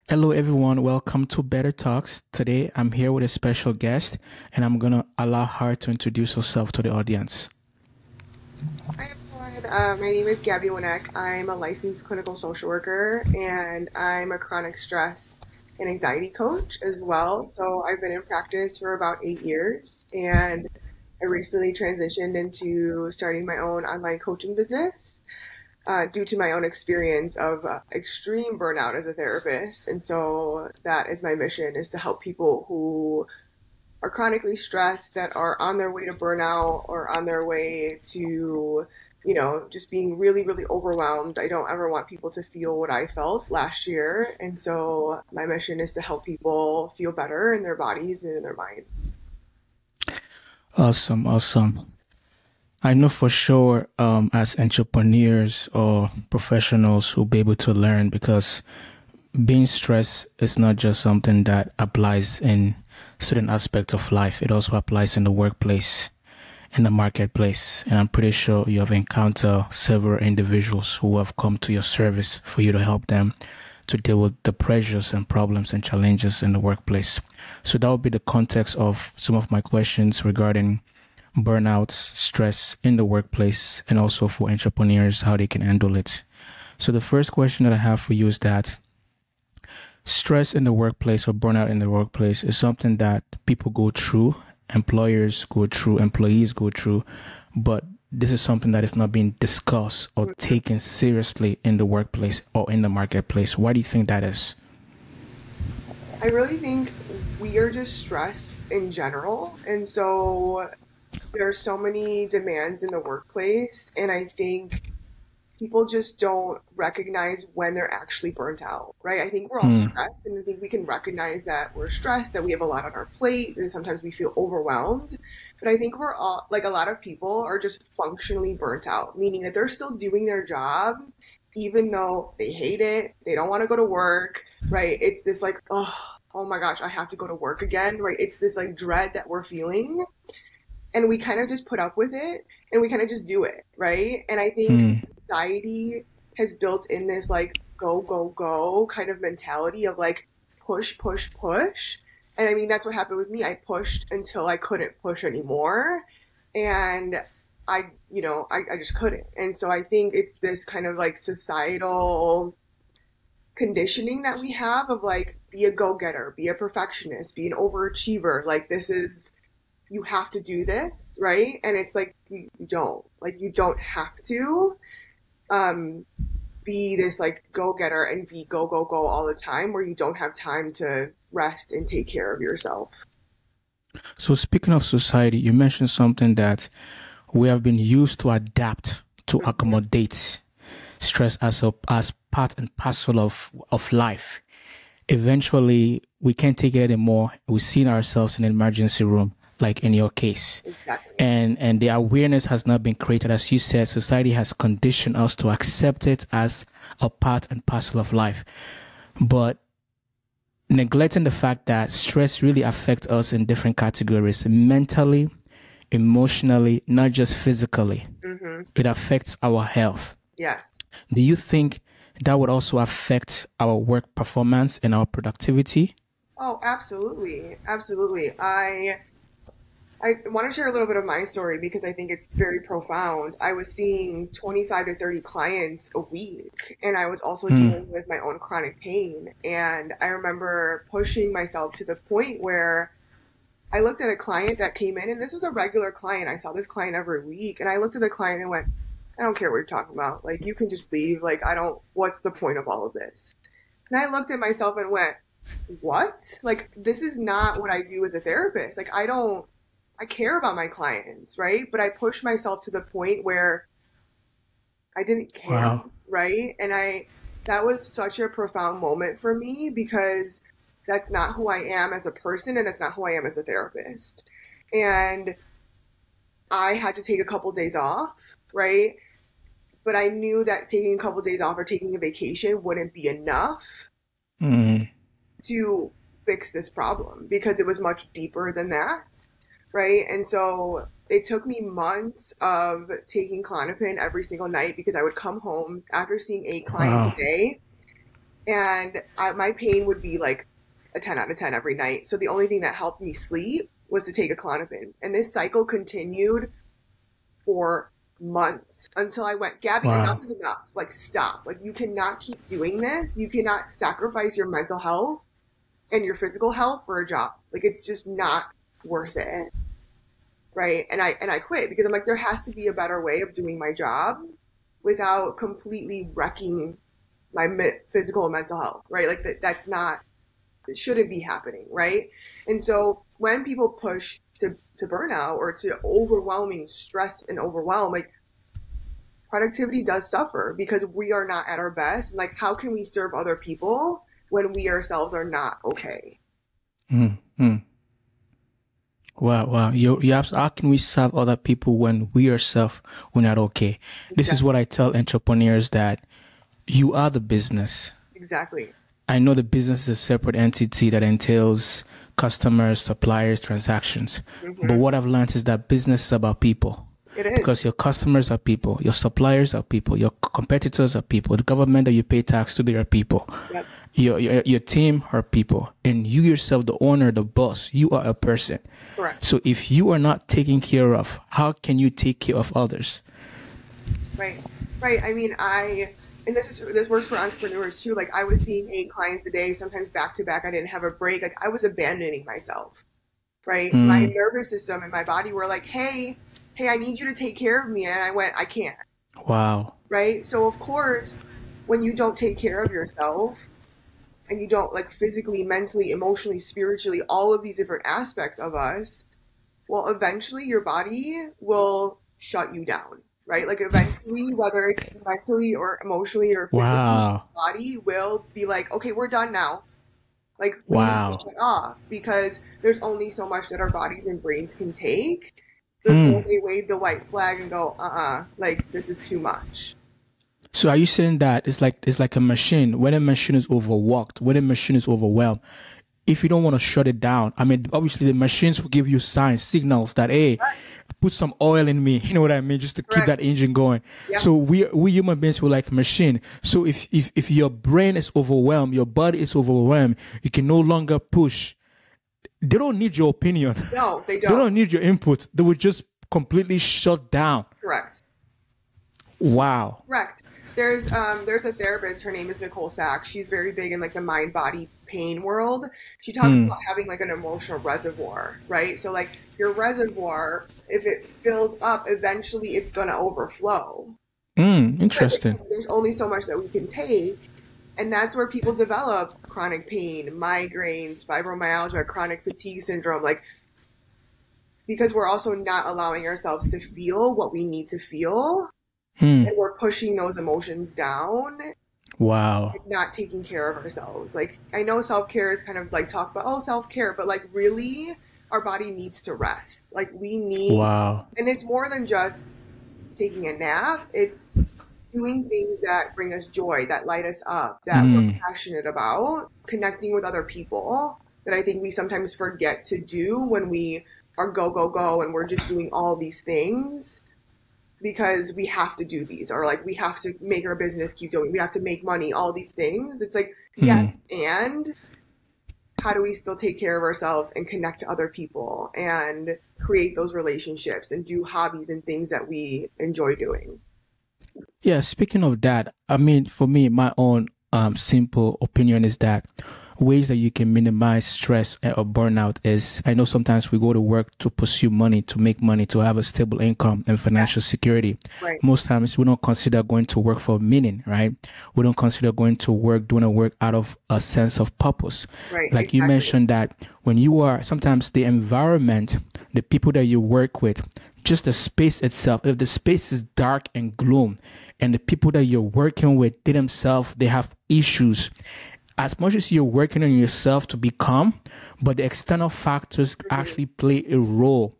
Hello, everyone. Welcome to Better Talks. Today, I'm here with a special guest, and I'm going to allow her to introduce herself to the audience. Hi everyone, my name is Gabby Wnek. I'm a licensed clinical social worker and I'm a chronic stress and anxiety coach as well. So I've been in practice for about 8 years and I recently transitioned into starting my own online coaching business due to my own experience of extreme burnout as a therapist. And so that is my mission is to help people who are chronically stressed that are on their way to burnout or on their way to, just being really, really overwhelmed. I don't ever want people to feel what I felt last year. And so my mission is to help people feel better in their bodies and in their minds. Awesome, awesome. I know for sure, as entrepreneurs or professionals who'll be able to learn because being stressed is not just something that applies in certain aspects of life. It also applies in the workplace, in the marketplace. And I'm pretty sure you have encountered several individuals who have come to your service for you to help them to deal with the pressures and problems and challenges in the workplace. So that would be the context of some of my questions regarding burnout, stress in the workplace, and also for entrepreneurs, how they can handle it. So the first question that I have for you is that stress in the workplace or burnout in the workplace is something that people go through, employers go through, employees go through, but this is something that is not being discussed or taken seriously in the workplace or in the marketplace. Why do you think that is? I really think we are just stressed in general. And so there are so many demands in the workplace. And I think people just don't recognize when they're actually burnt out, right? I think we're all Hmm. stressed, and I think we can recognize that we're stressed, that we have a lot on our plate, and sometimes we feel overwhelmed. But I think we're all, like, a lot of people are just functionally burnt out, meaning that they're still doing their job, even though they hate it, they don't want to go to work, right? It's this, like, oh my gosh, I have to go to work again, right? It's this, like, dread that we're feeling and we kind of just put up with it and we kind of just do it, right? And I think Hmm. society has built in this like go, go, go kind of mentality of like push, push, push. And I mean, that's what happened with me. I pushed until I couldn't push anymore. And I just couldn't. And so I think it's this kind of like societal conditioning that we have of like, be a go getter, be a perfectionist, be an overachiever. Like, this is you have to do this, right? And it's like you don't. Like you don't have to um be this like go-getter and be go go go all the time where you don't have time to rest and take care of yourself. So speaking of society, you mentioned something that we have been used to adapt to Mhm. accommodate stress as part and parcel of life. Eventually, we can't take it anymore. We see ourselves in an emergency room, like in your case. Exactly. And the awareness has not been created. As you said, society has conditioned us to accept it as a part and parcel of life. But neglecting the fact that stress really affects us in different categories mentally, emotionally, not just physically. Hmm. It affects our health. Yes. Do you think that would also affect our work performance and our productivity? Oh, absolutely. Absolutely. I want to share a little bit of my story because I think it's very profound. I was seeing 25 to 30 clients a week, and I was also Hmm. dealing with my own chronic pain. And I remember pushing myself to the point where I looked at a client that came in, and this was a regular client. I saw this client every week, and I looked at the client and went, I don't care what you're talking about. Like, you can just leave. Like, I don't, what's the point of all of this? And I looked at myself and went, what? Like, this is not what I do as a therapist. Like, I care about my clients, right? But I pushed myself to the point where I didn't care, Wow. right? That was such a profound moment for me because that's not who I am as a person and that's not who I am as a therapist. And I had to take a couple days off, right? But I knew that taking a couple days off or taking a vacation wouldn't be enough Hmm. to fix this problem because it was much deeper than that, right? And so it took me months of taking Klonopin every single night because I would come home after seeing 8 clients a Wow. day And my pain would be like a 10 out of 10 every night. So the only thing that helped me sleep was to take a Klonopin. And this cycle continued for months until I went, Gabby, enough is enough. Like, stop. Like, you cannot keep doing this. You cannot sacrifice your mental health and your physical health for a job. Like, it's just not worth it. Right. And I quit because I'm like, there has to be a better way of doing my job without completely wrecking my physical and mental health. Right. Like that's not, it shouldn't be happening. Right. And so when people push to burnout or to overwhelming stress and overwhelm, like productivity does suffer because we are not at our best. And like, how can we serve other people when we ourselves are not okay? Mm-hmm. Wow. You how can we serve other people when we ourselves we're not okay? Exactly. This is what I tell entrepreneurs, that you are the business. Exactly. I know the business is a separate entity that entails customers, suppliers, transactions. Mm-hmm. But what I've learned is that business is about people. It is. Because your customers are people, your suppliers are people, your competitors are people, the government that you pay tax to, they are people. Yep. Your team are people, and you yourself, the owner, the boss, you are a person. Correct. So if you are not taken care of, how can you take care of others? Right. I mean, and this works for entrepreneurs too. Like, I was seeing 8 clients a day, sometimes back to back. I didn't have a break. Like, I was abandoning myself. Right. My nervous system and my body were like, hey, I need you to take care of me. And I went, I can't. Wow. Right. So of course, when you don't take care of yourself and you don't, like, physically, mentally, emotionally, spiritually, all of these different aspects of us, well, eventually your body will shut you down. Right? Like, eventually, whether it's mentally or emotionally or physically, your body will be like, okay, we're done now. Like, we need to shut off, because there's only so much that our bodies and brains can take before they wave the white flag and go, like, this is too much. So are you saying that it's like a machine? When a machine is overworked, when a machine is overwhelmed, if you don't want to shut it down, I mean, obviously the machines will give you signals that, hey, put some oil in me. You know what I mean? Just to keep that engine going. Yep. So we human beings, we're like a machine. So if your brain is overwhelmed, your body is overwhelmed, you can no longer push. They don't need your opinion. No, they don't. They don't need your input. They will just completely shut down. Correct. Wow. Correct. There's a therapist, her name is Nicole Sachs. She's very big in, like, the mind body pain world. She talks about having, like, an emotional reservoir, right? So, like, your reservoir, if it fills up, eventually it's going to overflow. Interesting. But there's only so much that we can take. And that's where people develop chronic pain, migraines, fibromyalgia, chronic fatigue syndrome, like, because we're also not allowing ourselves to feel what we need to feel. And we're pushing those emotions down. Wow. And not taking care of ourselves. Like, I know self-care is kind of like talk about, self-care, but, like, really our body needs to rest. Like, we need, and it's more than just taking a nap. It's doing things that bring us joy, that light us up, that we're passionate about, connecting with other people, that I think we sometimes forget to do when we are go, and we're just doing all these things because we have to do these, or, like, we have to make our business keep doing, we have to make money, all these things. It's like, yes, and how do we still take care of ourselves and connect to other people and create those relationships and do hobbies and things that we enjoy doing? Yeah, speaking of that, I mean, for me, my own simple opinion is that ways that you can minimize stress or burnout is, I know sometimes we go to work to pursue money, to make money, to have a stable income and financial security. Right. Most times we don't consider going to work for meaning, right? We don't consider going to work, doing a work out of a sense of purpose. Right. Like you mentioned that when you are, sometimes the environment, the people that you work with, just the space itself, if the space is dark and gloom and the people that you're working with, they themselves, they have issues. As much as you're working on yourself to become, but the external factors actually play a role.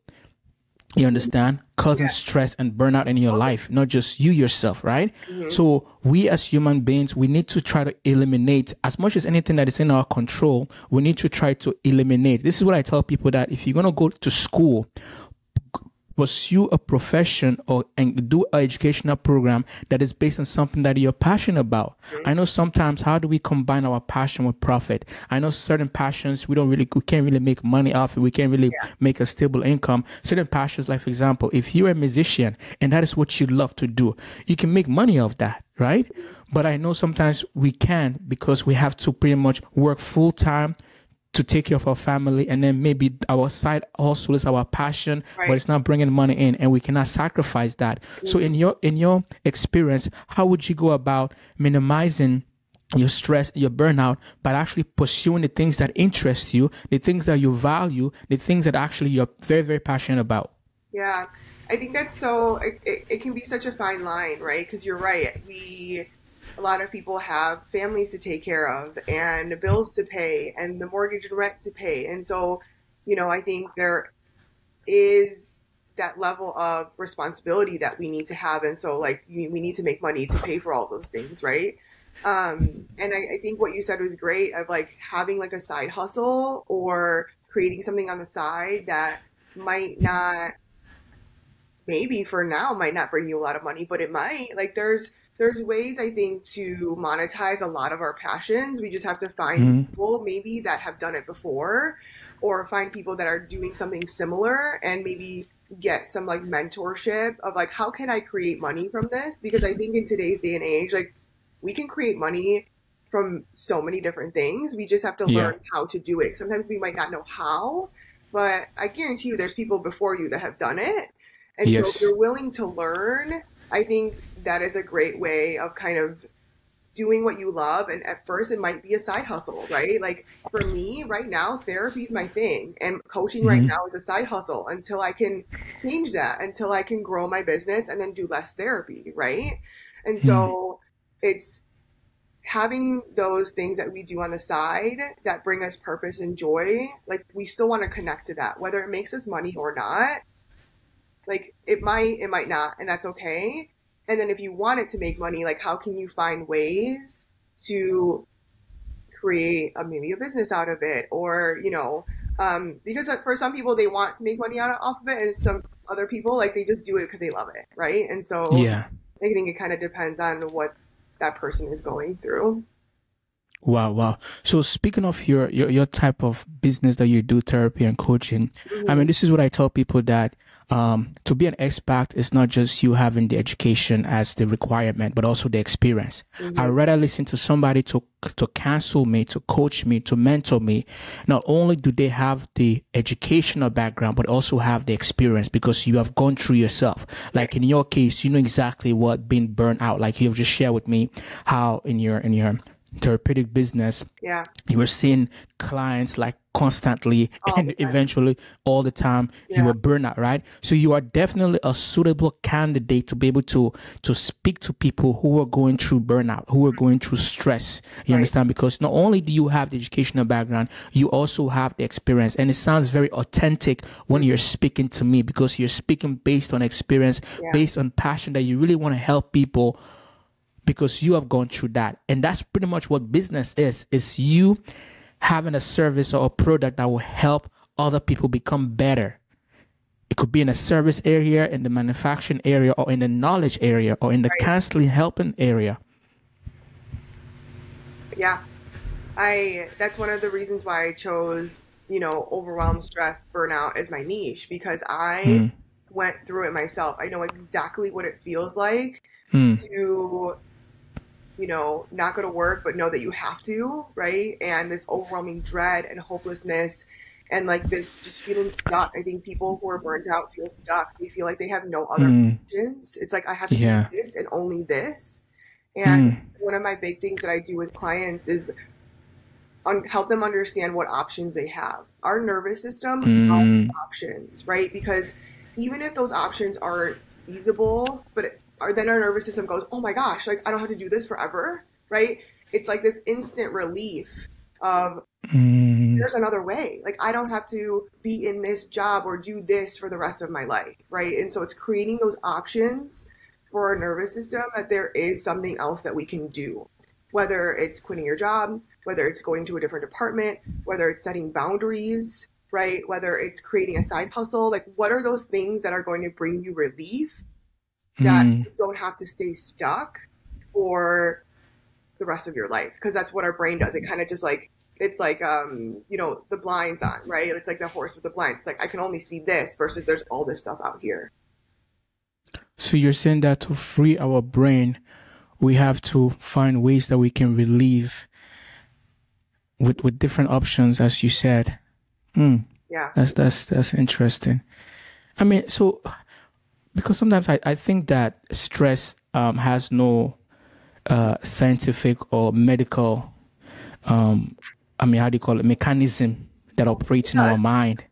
You understand? Causing stress and burnout in your life, not just you yourself, right? So we as human beings, we need to try to eliminate as much as anything that is in our control. We need to try to eliminate. This is what I tell people, that if you're going to go to school, pursue a profession and do an educational program that is based on something that you're passionate about. I know sometimes how do we combine our passion with profit? I know certain passions we can't really make money off it. We can't really make a stable income. Certain passions, like for example, if you're a musician and that is what you love to do, you can make money off that, right? But I know sometimes we can't because we have to pretty much work full time to take care of our family, and then maybe our side hustle is our passion, but it's not bringing money in, and we cannot sacrifice that. So in your experience, how would you go about minimizing your stress, your burnout, but actually pursuing the things that interest you, the things that you value, the things that actually you're very, very passionate about? Yeah, I think that's so, it can be such a fine line, right? Because you're right. A lot of people have families to take care of and bills to pay and the mortgage and rent to pay. And so, I think there is that level of responsibility that we need to have. And so like we need to make money to pay for all those things, right? And I think what you said was great of like having like a side hustle or creating something on the side that might not, maybe for now might not bring you a lot of money, but it might. Like there's ways I think to monetize a lot of our passions. We just have to find people maybe that have done it before, or find people that are doing something similar and maybe get some like mentorship of like, how can I create money from this? Because I think in today's day and age, like we can create money from so many different things. We just have to learn how to do it. Sometimes we might not know how, but I guarantee you there's people before you that have done it. And so if you're willing to learn, I think that is a great way of kind of doing what you love. And at first it might be a side hustle, right? Like for me right now, therapy is my thing, and coaching right now is a side hustle until I can change that, until I can grow my business and then do less therapy, right? And so it's having those things that we do on the side that bring us purpose and joy. Like we still want to connect to that, whether it makes us money or not. Like it might not, and that's okay. And then if you want it to make money, like how can you find ways to create maybe a business out of it, or because for some people they want to make money off of it, and some other people like they just do it because they love it, right? And so I think it kind of depends on what that person is going through. Wow. So speaking of your type of business that you do, therapy and coaching, I mean, this is what I tell people, that to be an expert is not just you having the education as the requirement, but also the experience. I'd rather listen to somebody to counsel me, to coach me, to mentor me. Not only do they have the educational background, but also have the experience, because you have gone through yourself. Like in your case, you know exactly what being burnt out. Like you've just shared with me how in your therapeutic business, you were seeing clients like constantly and eventually all the time. You were burnt out, right? So you are definitely a suitable candidate to be able to speak to people who are going through burnout, who are going through stress. You understand? Because not only do you have the educational background, you also have the experience, and it sounds very authentic when you're speaking to me, because you're speaking based on experience, based on passion, that you really want to help people because you have gone through that. And that's pretty much what business is you having a service or a product that will help other people become better. It could be in a service area, in the manufacturing area, or in the knowledge area, or in the counseling helping area. Yeah. That's one of the reasons why I chose, overwhelm, stress, burnout as my niche, because I went through it myself. I know exactly what it feels like to not go to work, but know that you have to, right? And this overwhelming dread and hopelessness and like this just feeling stuck. I think people who are burnt out feel stuck. They feel like they have no other options. It's like, I have to do this and only this. And one of my big things that I do with clients is help them understand what options they have. Our nervous system has options, right? Because even if those options aren't feasible, then our nervous system goes, oh my gosh, like I don't have to do this forever, right? It's like this instant relief of there's another way. Like I don't have to be in this job or do this for the rest of my life, right? And so it's creating those options for our nervous system, that there is something else that we can do, whether it's quitting your job, whether it's going to a different department, whether it's setting boundaries, right? Whether it's creating a side hustle, like what are those things that are going to bring you relief that Mm. you don't have to stay stuck for the rest of your life? Because that's what our brain does. It kind of just like, it's like, the blinds on, right? It's like the horse with the blinds. It's like, I can only see this versus there's all this stuff out here. So you're saying that to free our brain, we have to find ways that we can relieve with different options, as you said. Yeah. That's interesting. I mean, so because sometimes I think that stress has no scientific or medical how do you call it, mechanism that operates in our mind.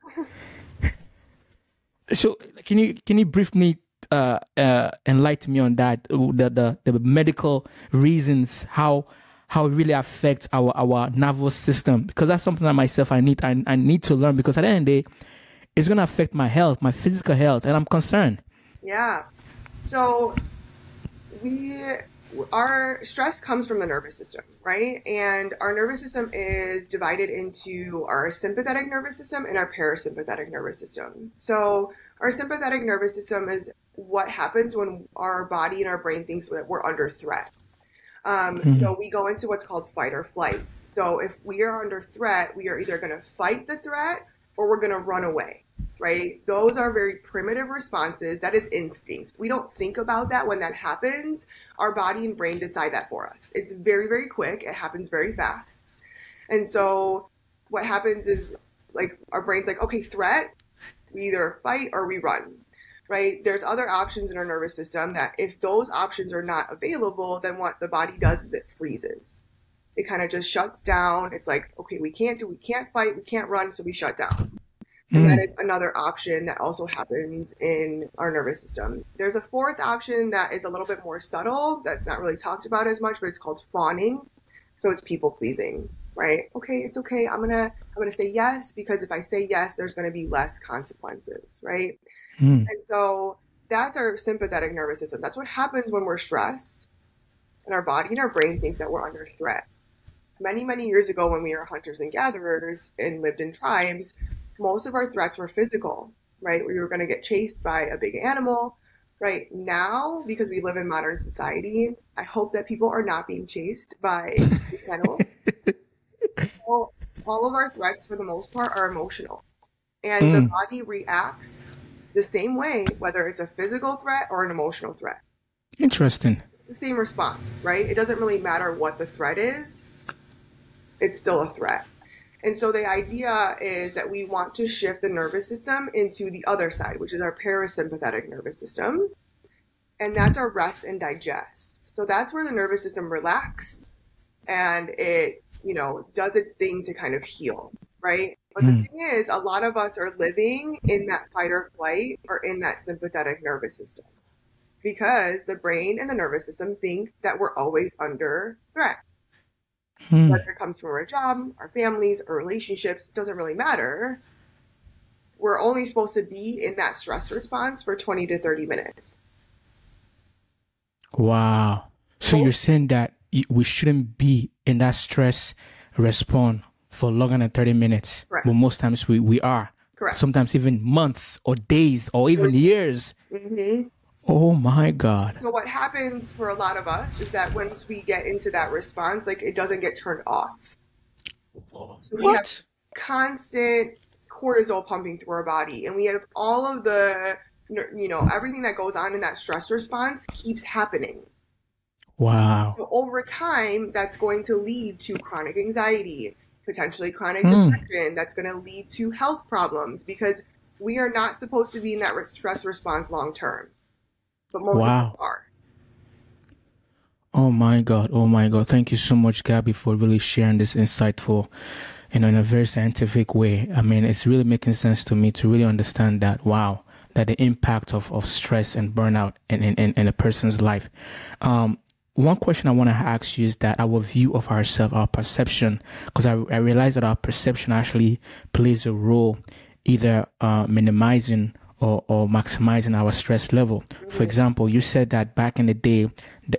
So can you briefly enlighten me on that, the medical reasons, how it really affects our nervous system? Because that's something that myself I need to learn, because at the end of the day it's going to affect my health, my physical health, and I'm concerned. Yeah. So our stress comes from the nervous system, right? And our nervous system is divided into our sympathetic nervous system and our parasympathetic nervous system. So our sympathetic nervous system is what happens when our body and our brain thinks that we're under threat. So we go into what's called fight or flight. So if we are under threat, we are either going to fight the threat or we're going to run away, right? Those are very primitive responses. That is instinct. We don't think about that when that happens. Our body and brain decide that for us. It's very, very quick. It happens very fast. And so what happens is, like, our brain's like, okay, threat, we either fight or we run, right? There's other options in our nervous system that if those options are not available, then what the body does is it freezes. It kind of just shuts down. It's like, okay, we can't fight, we can't run, so we shut down. And that is another option that also happens in our nervous system. There's a fourth option that is a little bit more subtle, that's not really talked about as much, but it's called fawning. So it's people pleasing, right? Okay, it's okay. I'm gonna say yes, because if I say yes, there's gonna be less consequences, right? And so that's our sympathetic nervous system. That's what happens when we're stressed, and our body and our brain thinks that we're under threat. Many, many years ago, when we were hunters and gatherers and lived in tribes, most of our threats were physical, right? We were going to get chased by a big animal. Right now, because we live in modern society, I hope that people are not being chased by animals. So all of our threats, for the most part, are emotional. And the body reacts the same way, whether it's a physical threat or an emotional threat. Interesting. The same response, right? It doesn't really matter what the threat is. It's still a threat. And so the idea is that we want to shift the nervous system into the other side, which is our parasympathetic nervous system. And that's our rest and digest. So that's where the nervous system relaxes and it, does its thing to kind of heal, right? But the thing is, a lot of us are living in that fight or flight or in that sympathetic nervous system because the brain and the nervous system think that we're always under threat. Whether it comes from our job, our families, our relationships, doesn't really matter. We're only supposed to be in that stress response for 20 to 30 minutes. Wow. So you're saying that we shouldn't be in that stress response for longer than 30 minutes. Correct. But most times we are. Correct. Sometimes even months or days or even years. Oh my God. So what happens for a lot of us is that once we get into that response, like, it doesn't get turned off. So we have constant cortisol pumping through our body, and we have all of the, everything that goes on in that stress response keeps happening. Wow. So over time, that's going to lead to chronic anxiety, potentially chronic depression. That's going to lead to health problems because we are not supposed to be in that stress response long term. But most of us are. Oh my God. Oh my God. Thank you so much, Gabby, for really sharing this insightful, in a very scientific way. I mean, it's really making sense to me to really understand that, that the impact of stress and burnout in a person's life. One question I want to ask you is that our view of ourselves, our perception, because I realize that our perception actually plays a role either minimizing or maximizing our stress level. For Mm-hmm. example, you said that back in the day,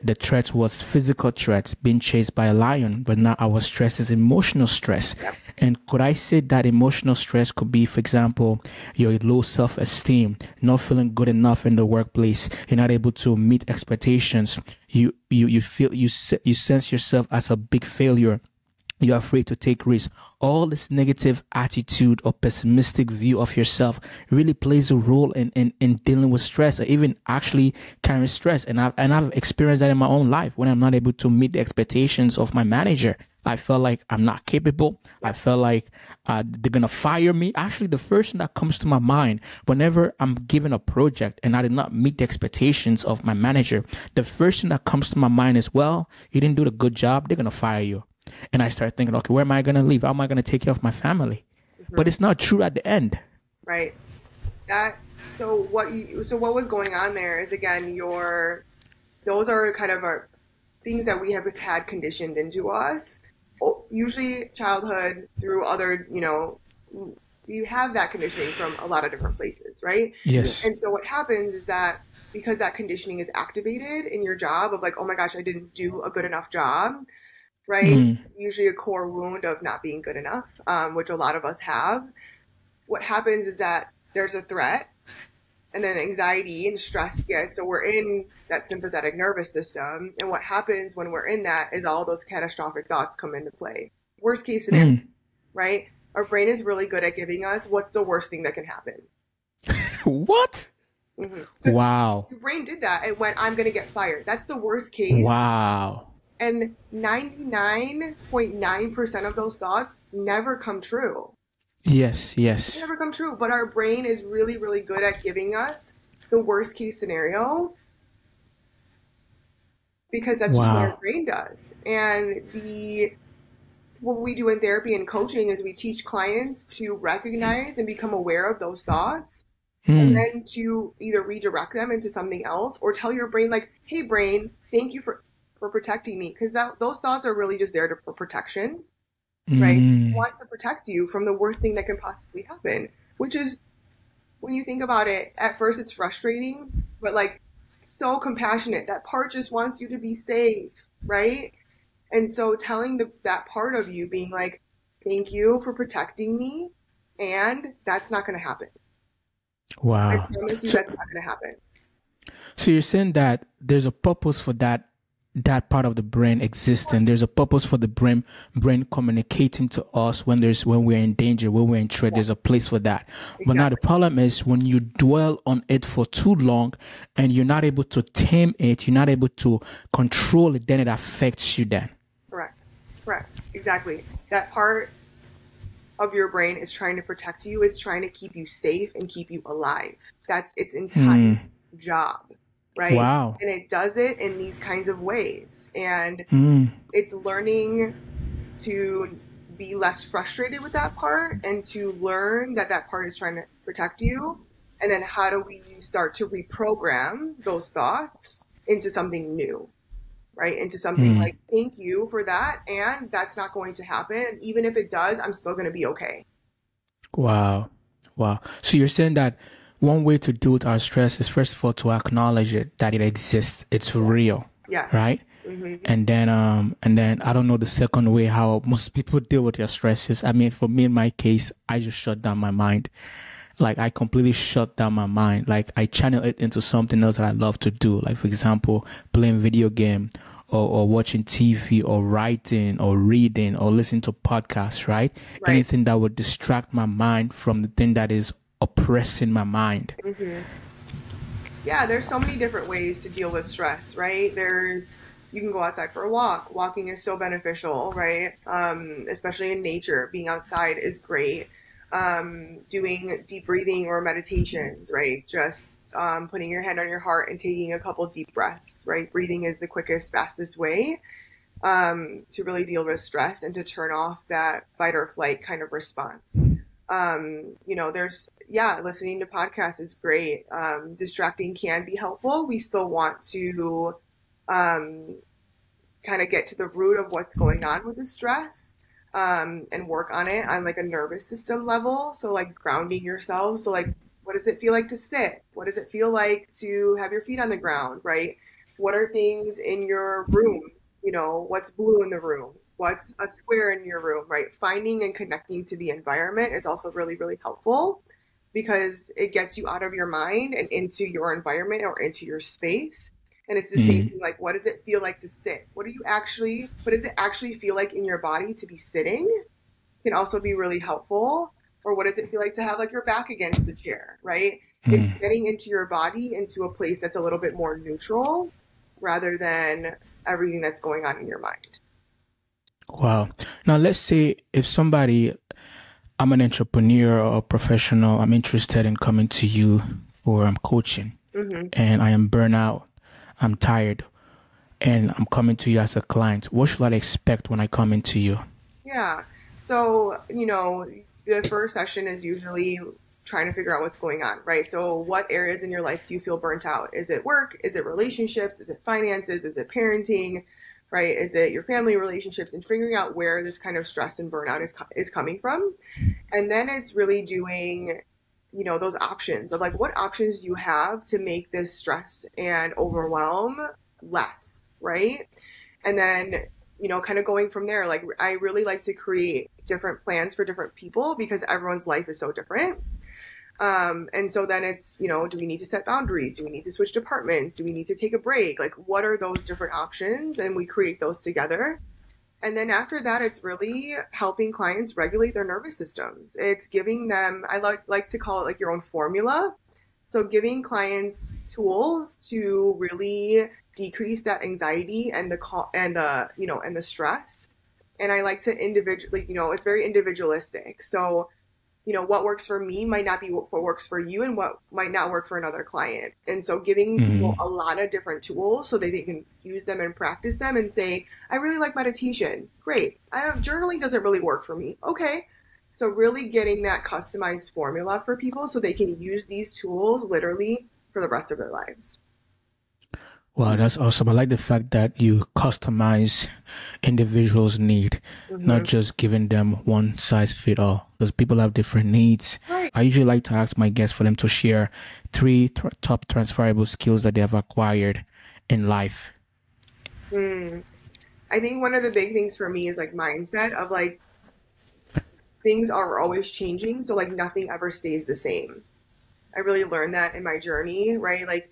the threat was physical threats, being chased by a lion, but now our stress is emotional stress. Yep. And could I say that emotional stress could be, for example, your low self-esteem, not feeling good enough in the workplace, you're not able to meet expectations, you feel you sense yourself as a big failure, you're afraid to take risks. All this negative attitude or pessimistic view of yourself really plays a role in dealing with stress or even actually carrying stress. And I've experienced that in my own life when I'm not able to meet the expectations of my manager. I felt like I'm not capable. I felt like they're going to fire me. Actually, the first thing that comes to my mind whenever I'm given a project and I did not meet the expectations of my manager, the first thing that comes to my mind is, well, you didn't do the good job. They're going to fire you. And I start thinking, okay, where am I going to live? How am I going to take care of my family? But Mm-hmm. it's not true at the end. Right. That so what was going on there is, again, those are kind of our things that we have had conditioned into us. Usually childhood through other, you have that conditioning from a lot of different places, right? Yes. And so what happens is that because that conditioning is activated in your job of like, oh my gosh, I didn't do a good enough job, right? Mm, Usually a core wound of not being good enough, which a lot of us have. What happens is that there's a threat and then anxiety and stress gets, so we're in that sympathetic nervous system. And what happens when we're in that is all those catastrophic thoughts come into play. Worst case scenario, mm. right? Our brain is really good at giving us what's the worst thing that can happen. What? Mm-hmm. Wow. Your brain did that. It went, I'm going to get fired. That's the worst case. Wow. And 99.9% of those thoughts never come true. Yes, They yes. never come true. But our brain is really, really good at giving us the worst case scenario because that's just what our Wow. brain does. And what we do in therapy and coaching is we teach clients to recognize and become aware of those thoughts and Mm, then to either redirect them into something else or tell your brain like, hey brain, thank you for protecting me, because those thoughts are really just there for protection, right? It mm, wants to protect you from the worst thing that can possibly happen, which is, when you think about it, at first it's frustrating, but like so compassionate. That part just wants you to be safe, right? And so telling that part of you being like, thank you for protecting me, and that's not going to happen. I wow. promise you So, that's not going to happen. so you're saying that there's a purpose for that part of the brain existing. There's a purpose for the brain communicating to us when we're in danger, when we're in threat. Yeah, There's a place for that. But now the exactly. problem is when you dwell on it for too long and you're not able to tame it, you're not able to control it, then it affects you then. Correct. Correct. Exactly. That part of your brain is trying to protect you. It's trying to keep you safe and keep you alive. That's its entire Hmm. job, right? Wow. And it does it in these kinds of ways. And Hmm. it's learning to be less frustrated with that part and to learn that that part is trying to protect you. And then how do we start to reprogram those thoughts into something new, right? Into something Hmm. like, thank you for that. And that's not going to happen. Even if it does, I'm still going to be okay. Wow. Wow. So you're saying that one way to deal with our stress is first of all to acknowledge it, that it exists. It's Yeah. real, Yes. right? Mm-hmm. And then I don't know the second way how most people deal with their stresses. I mean, for me in my case, I just shut down my mind. Like I completely shut down my mind. Like I channel it into something else that I love to do. Like for example, playing video game or watching TV or writing or reading or listening to podcasts, right? Right. Anything that would distract my mind from the thing that is oppressing my mind. Mm-hmm. Yeah, there's so many different ways to deal with stress, right? You can go outside for a walk. Walking is so beneficial, right? Especially in nature. Being outside is great. Doing deep breathing or meditations, right? Just putting your hand on your heart and taking a couple deep breaths, right? Breathing is the quickest, fastest way to really deal with stress and to turn off that fight or flight kind of response. Listening to podcasts is great. Distracting can be helpful. We still want to kind of get to the root of what's going on with the stress and work on it on like a nervous system level. So like grounding yourself. So like What does it feel like to sit? What does it feel like to have your feet on the ground, right? What are things in your room? What's blue in the room? What's a square in your room, right? Finding and connecting to the environment is also really, really helpful because it gets you out of your mind and into your environment or into your space. And it's the same Mm, thing, like, what does it feel like to sit? What does it actually feel like in your body to be sitting? Can also be really helpful. Or what does it feel like to have like your back against the chair, right? It's mm. getting into your body into a place that's a little bit more neutral rather than everything that's going on in your mind. Wow. Now, let's say if somebody, I'm an entrepreneur or a professional, I'm interested in coming to you for coaching, Hmm. and I am burnout, I'm tired, and I'm coming to you as a client. What should I expect when I come into you? Yeah. So, the first session is usually trying to figure out what's going on, right? So, what areas in your life do you feel burnt out? Is it work? Is it relationships? Is it finances? Is it parenting? Right? Is it your family relationships? And figuring out where this kind of stress and burnout is coming from. And then it's really doing, those options of like, what options do you have to make this stress and overwhelm less, right? And then, kind of going from there, like I really like to create different plans for different people because everyone's life is so different. And so then it's, do we need to set boundaries? Do we need to switch departments? Do we need to take a break? Like, what are those different options? And we create those together. And then after that, it's really helping clients regulate their nervous systems. It's giving them, I like to call it like your own formula. So giving clients tools to really decrease that anxiety and the stress. And I like to individually, it's very individualistic. So what works for me might not be what works for you and what might not work for another client. And so giving people Mm. a lot of different tools so that they can use them and practice them and say, I really like meditation. Great. Journaling doesn't really work for me. Okay. So really getting that customized formula for people so they can use these tools literally for the rest of their lives. Wow, that's awesome. I like the fact that you customize individuals' need, not Hmm. just giving them one size fit all. Because people have different needs. Right. I usually like to ask my guests for them to share three top transferable skills that they have acquired in life. Mm. I think one of the big things for me is like mindset of like things are always changing. So like nothing ever stays the same. I really learned that in my journey, right? Like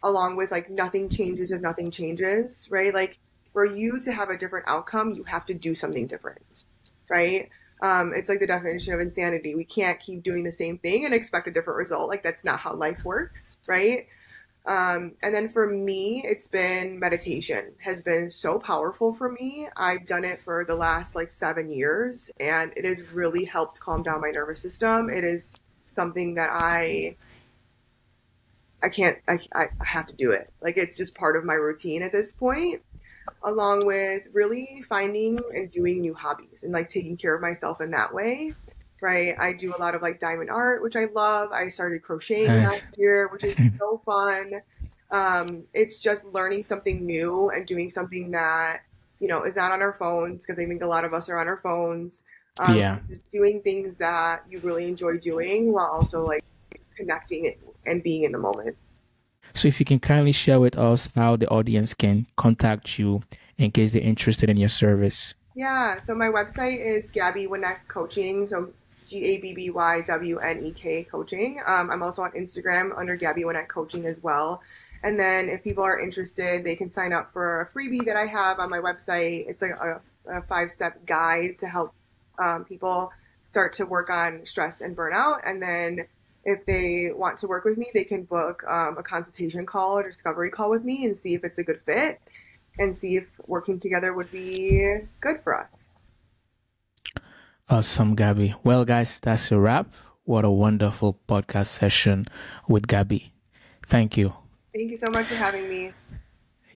along with like nothing changes if nothing changes, right? Like for you to have a different outcome, you have to do something different, right? It's like the definition of insanity. We can't keep doing the same thing and expect a different result. Like that's not how life works, right? And then for me, it's been meditation has been so powerful for me. I've done it for the last like 7 years, and it has really helped calm down my nervous system. It is something that I can't, I have to do it. Like it's just part of my routine at this point, along with really finding and doing new hobbies and like taking care of myself in that way. Right. I do a lot of like diamond art, which I love. I started crocheting Nice. last year, which is so fun. It's just learning something new and doing something that, is not on our phones because I think a lot of us are on our phones. Yeah. Just doing things that you really enjoy doing while also like connecting and being in the moment. So if you can kindly share with us how the audience can contact you in case they're interested in your service. Yeah, so my website is Gabby Wnek Coaching, so GabbyWnek Coaching. I'm also on Instagram under Gabby Wnek Coaching as well. And then if people are interested, they can sign up for a freebie that I have on my website. It's like a 5-step guide to help people start to work on stress and burnout. And then if they want to work with me, they can book a consultation call or discovery call with me and see if it's a good fit and see if working together would be good for us. Awesome, Gabby. Well, guys, that's a wrap. What a wonderful podcast session with Gabby. Thank you. Thank you so much for having me.